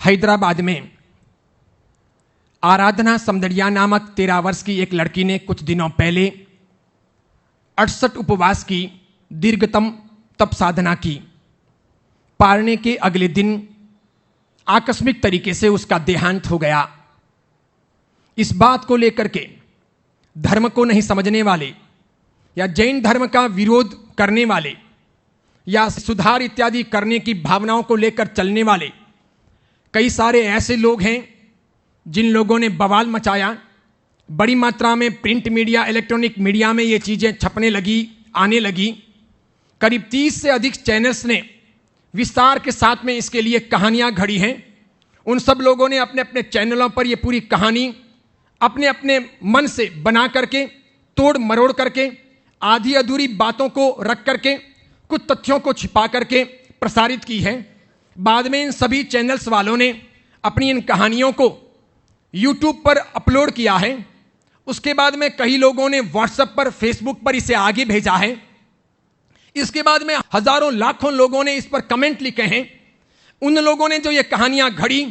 हैदराबाद में आराधना समदड़िया नामक 13 वर्ष की एक लड़की ने कुछ दिनों पहले 68 उपवास की दीर्घतम तप साधना की। पारने के अगले दिन आकस्मिक तरीके से उसका देहांत हो गया। इस बात को लेकर के धर्म को नहीं समझने वाले या जैन धर्म का विरोध करने वाले या सुधार इत्यादि करने की भावनाओं को लेकर चलने वाले कई सारे ऐसे लोग हैं जिन लोगों ने बवाल मचाया। बड़ी मात्रा में प्रिंट मीडिया, इलेक्ट्रॉनिक मीडिया में ये चीजें छपने लगी, आने लगी। करीब 30 से अधिक चैनल्स ने विस्तार के साथ में इसके लिए कहानियां घड़ी हैं। उन सब लोगों ने अपने अपने चैनलों पर ये पूरी कहानी अपने अपने मन से बना करके, तोड़ मरोड़ करके, आधी अधूरी बातों को रख करके, कुछ तथ्यों को छिपा करके प्रसारित की है। बाद में इन सभी चैनल्स वालों ने अपनी इन कहानियों को यूट्यूब पर अपलोड किया है। उसके बाद में कई लोगों ने व्हाट्सएप पर, फेसबुक पर इसे आगे भेजा है। इसके बाद में हजारों लाखों लोगों ने इस पर कमेंट लिखे हैं। उन लोगों ने जो ये कहानियां घड़ी,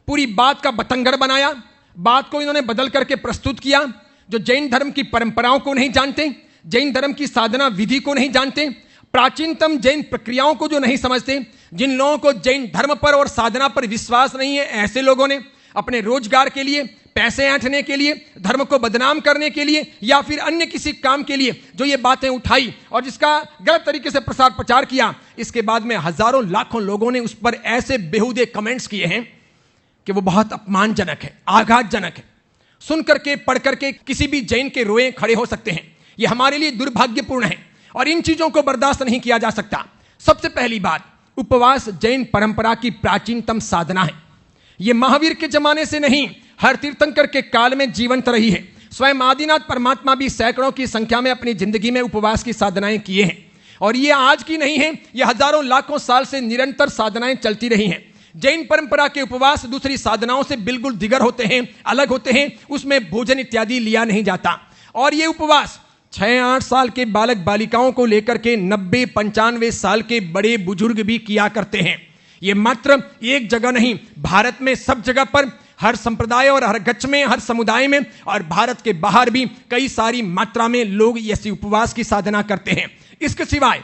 पूरी बात का बतंगड़ बनाया, बात को इन्होंने बदल करके प्रस्तुत किया। जो जैन धर्म की परंपराओं को नहीं जानते, जैन धर्म की साधना विधि को नहीं जानते, प्राचीनतम जैन प्रक्रियाओं को जो नहीं समझते, जिन लोगों को जैन धर्म पर और साधना पर विश्वास नहीं है, ऐसे लोगों ने अपने रोजगार के लिए, पैसे ऐंठने के लिए, धर्म को बदनाम करने के लिए या फिर अन्य किसी काम के लिए जो ये बातें उठाई और जिसका गलत तरीके से प्रसार प्रचार किया, इसके बाद में हजारों लाखों लोगों ने उस पर ऐसे बेहुदे कमेंट्स किए हैं कि वो बहुत अपमानजनक है, आघातजनक है। सुन करके, पढ़ करके किसी भी जैन के रोए खड़े हो सकते हैं। ये हमारे लिए दुर्भाग्यपूर्ण है और इन चीजों को बर्दाश्त नहीं किया जा सकता। सबसे पहली बात, उपवास जैन परंपरा की प्राचीनतम साधना है। यह महावीर के जमाने से नहीं, हर तीर्थंकर के काल में जीवंत रही है। स्वयं आदिनाथ परमात्मा भी सैकड़ों की संख्या में अपनी जिंदगी में उपवास की साधनाएं किए हैं और ये आज की नहीं है, ये हजारों लाखों साल से निरंतर साधनाएं चलती रही हैं। जैन परंपरा के उपवास दूसरी साधनाओं से बिल्कुल दिगर होते हैं, अलग होते हैं। उसमें भोजन इत्यादि लिया नहीं जाता और ये उपवास 6-8 साल के बालक बालिकाओं को लेकर के 90-95 साल के बड़े बुजुर्ग भी किया करते हैं। ये मात्र एक जगह नहीं, भारत में सब जगह पर, हर संप्रदाय और हर गच्छ में, हर समुदाय में और भारत के बाहर भी कई सारी मात्रा में लोग ऐसी उपवास की साधना करते हैं। इसके सिवाय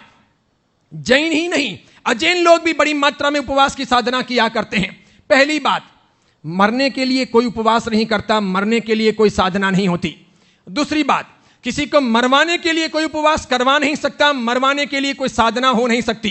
जैन ही नहीं, अजैन लोग भी बड़ी मात्रा में उपवास की साधना किया करते हैं। पहली बात, मरने के लिए कोई उपवास नहीं करता, मरने के लिए कोई साधना नहीं होती। दूसरी बात, किसी को मरवाने के लिए कोई उपवास करवा नहीं सकता, मरवाने के लिए कोई साधना हो नहीं सकती।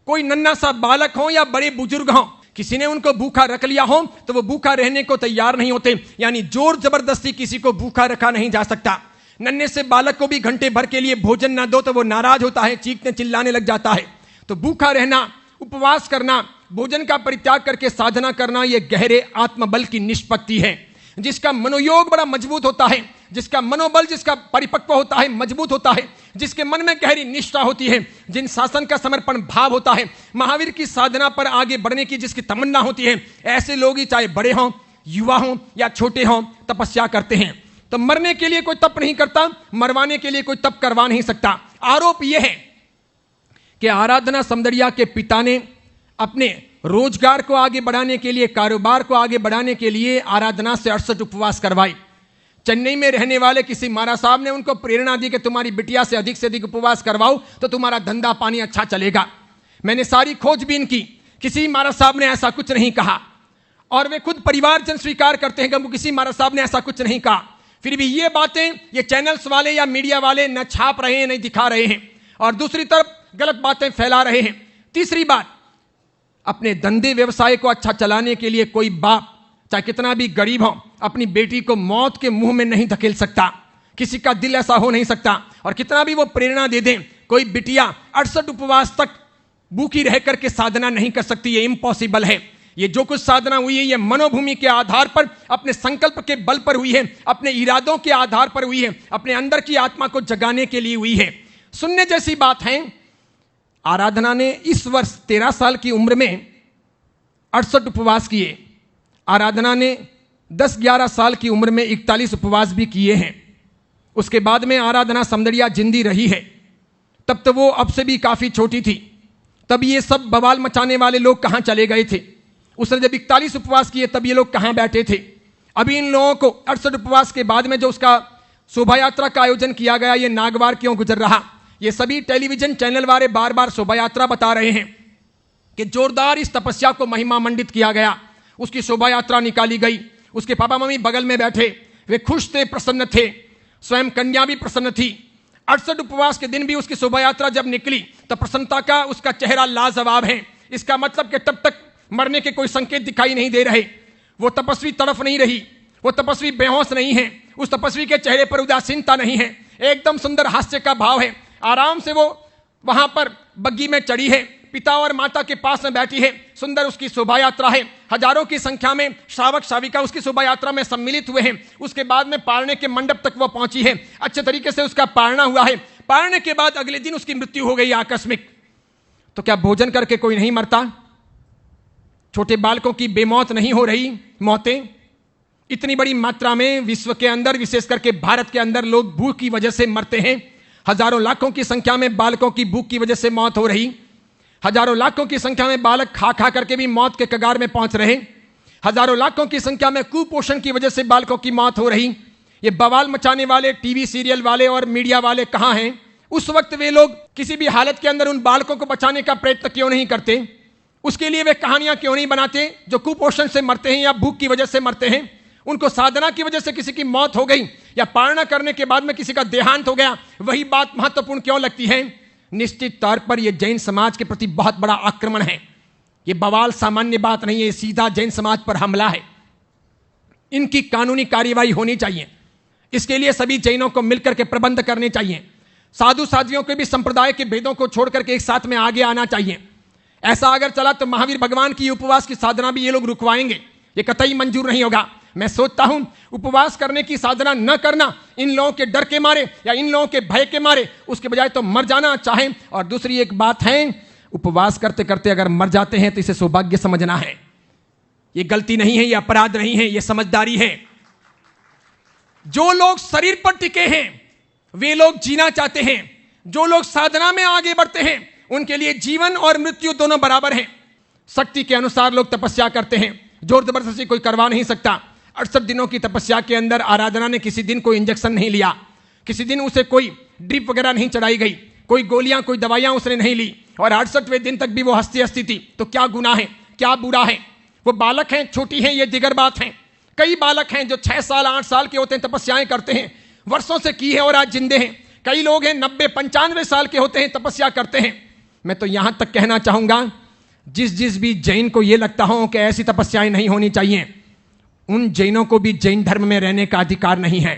कोई नन्हा सा बालक हो या बड़े बुजुर्ग हो, किसी ने उनको भूखा रख लिया हो तो वो भूखा रहने को तैयार नहीं होते, यानी जोर जबरदस्ती किसी को भूखा रखा नहीं जा सकता। नन्हे से बालक को भी घंटे भर के लिए भोजन ना दो तो वो नाराज होता है, चीखने चिल्लाने लग जाता है। तो भूखा रहना, उपवास करना, भोजन का परित्याग करके साधना करना, यह गहरे आत्मबल की निष्पत्ति है। जिसका मनोयोग बड़ा मजबूत होता है, जिसका मनोबल, जिसका परिपक्व होता है, मजबूत होता है, जिसके मन में गहरी निष्ठा होती है, जिन शासन का समर्पण भाव होता है, महावीर की साधना पर आगे बढ़ने की जिसकी तमन्ना होती है, ऐसे लोग ही चाहे बड़े हों, युवा हों या छोटे हों, तपस्या करते हैं। तो मरने के लिए कोई तप नहीं करता, मरवाने के लिए कोई तप करवा नहीं सकता। आरोप यह है कि आराधना समदड़िया के पिता ने अपने रोजगार को आगे बढ़ाने के लिए, कारोबार को आगे बढ़ाने के लिए आराधना से 68 उपवास करवाए। चेन्नई में रहने वाले किसी महाराज साहब ने उनको प्रेरणा दी कि तुम्हारी बिटिया से अधिक उपवास करवाओ तो तुम्हारा धंधा पानी अच्छा चलेगा। मैंने सारी खोजबीन की, किसी महाराज साहब ने ऐसा कुछ नहीं कहा और वे खुद परिवारजन स्वीकार करते हैं कि किसी महाराज साहब ने ऐसा कुछ नहीं कहा। फिर भी ये बातें ये चैनल्स वाले या मीडिया वाले न छाप रहे हैं, नहीं दिखा रहे हैं और दूसरी तरफ गलत बातें फैला रहे हैं। तीसरी बात, अपने धंधे व्यवसाय को अच्छा चलाने के लिए कोई बाप चाहे कितना भी गरीब हो अपनी बेटी को मौत के मुंह में नहीं धकेल सकता। किसी का दिल ऐसा हो नहीं सकता और कितना भी वो प्रेरणा दे दें, कोई बिटिया 68 उपवास तक भूखी रह करके साधना नहीं कर सकती। ये इम्पॉसिबल है। ये जो कुछ साधना हुई है, ये मनोभूमि के आधार पर, अपने संकल्प के बल पर हुई है, अपने इरादों के आधार पर हुई है, अपने अंदर की आत्मा को जगाने के लिए हुई है। सुनने जैसी बात है, आराधना ने इस वर्ष 13 साल की उम्र में 68 उपवास किए। आराधना ने 10-11 साल की उम्र में 41 उपवास भी किए हैं। उसके बाद में आराधना समदड़िया जिंदी रही है। तब तो वो अब से भी काफी छोटी थी। तब ये सब बवाल मचाने वाले लोग कहां चले गए थे? उसने जब 41 उपवास किए तब ये लोग कहां बैठे थे? अभी इन लोगों को 68 उपवास के बाद में जो उसका शोभा यात्रा का आयोजन किया गया, ये नागवार क्यों गुजर रहा? ये सभी टेलीविजन चैनल वाले बार बार शोभा यात्रा बता रहे हैं कि जोरदार इस तपस्या को महिमा मंडित किया गया, उसकी शोभा यात्रा निकाली गई, उसके पापा मम्मी बगल में बैठे, वे खुश थे, प्रसन्न थे, स्वयं कन्या भी प्रसन्न थी। 68 उपवास के दिन भी उसकी शोभा यात्रा जब निकली तो प्रसन्नता का उसका चेहरा लाजवाब है। इसका मतलब कि तब तक मरने के कोई संकेत दिखाई नहीं दे रहे। वो तपस्वी तड़फ नहीं रही, वो तपस्वी बेहोश नहीं है, उस तपस्वी के चेहरे पर उदासीनता नहीं है, एकदम सुंदर हास्य का भाव है। आराम से वो वहां पर बग्गी में चढ़ी है, पिता और माता के पास में बैठी है, सुंदर उसकी शोभा यात्रा है। हजारों की संख्या में श्रावक श्राविका उसकी शोभा यात्रा में सम्मिलित हुए हैं। उसके बाद में पारने के मंडप तक वो पहुंची है, अच्छे तरीके से उसका पारना हुआ है। पारने के बाद अगले दिन उसकी मृत्यु हो गई आकस्मिक। तो क्या भोजन करके कोई नहीं मरता? छोटे बालकों की बेमौत नहीं हो रही मौतें? इतनी बड़ी मात्रा में विश्व के अंदर, विशेष करके भारत के अंदर, लोग भूख की वजह से मरते हैं। हजारों लाखों की संख्या में बालकों की भूख की वजह से मौत हो रही, हजारों लाखों की संख्या में बालक खा खा करके भी मौत के कगार में पहुंच रहे, हजारों लाखों की संख्या में कुपोषण की वजह से बालकों की मौत हो रही। ये बवाल मचाने वाले टीवी सीरियल वाले और मीडिया वाले कहां हैं? उस वक्त वे लोग किसी भी हालत के अंदर उन बालकों को बचाने का प्रयत्न क्यों नहीं करते? उसके लिए वे कहानियां क्यों नहीं बनाते? जो कुपोषण से मरते हैं या भूख की वजह से मरते हैं, उनको साधना की वजह से किसी की मौत हो गई या पारणा करने के बाद में किसी का देहांत हो गया, वही बात महत्वपूर्ण क्यों लगती है? निश्चित तौर पर यह जैन समाज के प्रति बहुत बड़ा आक्रमण है। यह बवाल सामान्य बात नहीं है, सीधा जैन समाज पर हमला है। इनकी कानूनी कार्रवाई होनी चाहिए। इसके लिए सभी जैनों को मिलकर के प्रबंध करने चाहिए। साधु साध्वियों के भी संप्रदाय के भेदों को छोड़कर के एक साथ में आगे आना चाहिए। ऐसा अगर चला तो महावीर भगवान की उपवास की साधना भी ये लोग रुकवाएंगे, ये कतई मंजूर नहीं होगा। मैं सोचता हूं उपवास करने की साधना न करना इन लोगों के डर के मारे या इन लोगों के भय के मारे, उसके बजाय तो मर जाना चाहे। और दूसरी एक बात है, उपवास करते करते अगर मर जाते हैं तो इसे सौभाग्य समझना है। ये गलती नहीं है, ये अपराध नहीं है, ये समझदारी है। जो लोग शरीर पर टिके हैं वे लोग जीना चाहते हैं। जो लोग साधना में आगे बढ़ते हैं उनके लिए जीवन और मृत्यु दोनों बराबर हैं। शक्ति के अनुसार लोग तपस्या करते हैं, जोर जबरदस्ती कोई करवा नहीं सकता। 68 दिनों की तपस्या के अंदर आराधना ने किसी दिन कोई इंजेक्शन नहीं लिया, किसी दिन उसे कोई ड्रिप वगैरह नहीं चढ़ाई गई, कोई गोलियां कोई दवाइयां उसने नहीं ली, और 68वें दिन तक भी वो हंसती हंसती थी। तो क्या गुनाह है, क्या बुरा है? वो बालक हैं, छोटी हैं, ये दिगर बात है। कई बालक हैं जो 6 साल 8 साल के होते हैं, तपस्याएं करते हैं, वर्षों से की है और आज जिंदे हैं। कई लोग हैं 90 95 साल के होते हैं, तपस्या करते हैं। मैं तो यहां तक कहना चाहूंगा, जिस भी जैन को यह लगता हो कि ऐसी तपस्याएं नहीं होनी चाहिए, उन जैनों को भी जैन धर्म में रहने का अधिकार नहीं है।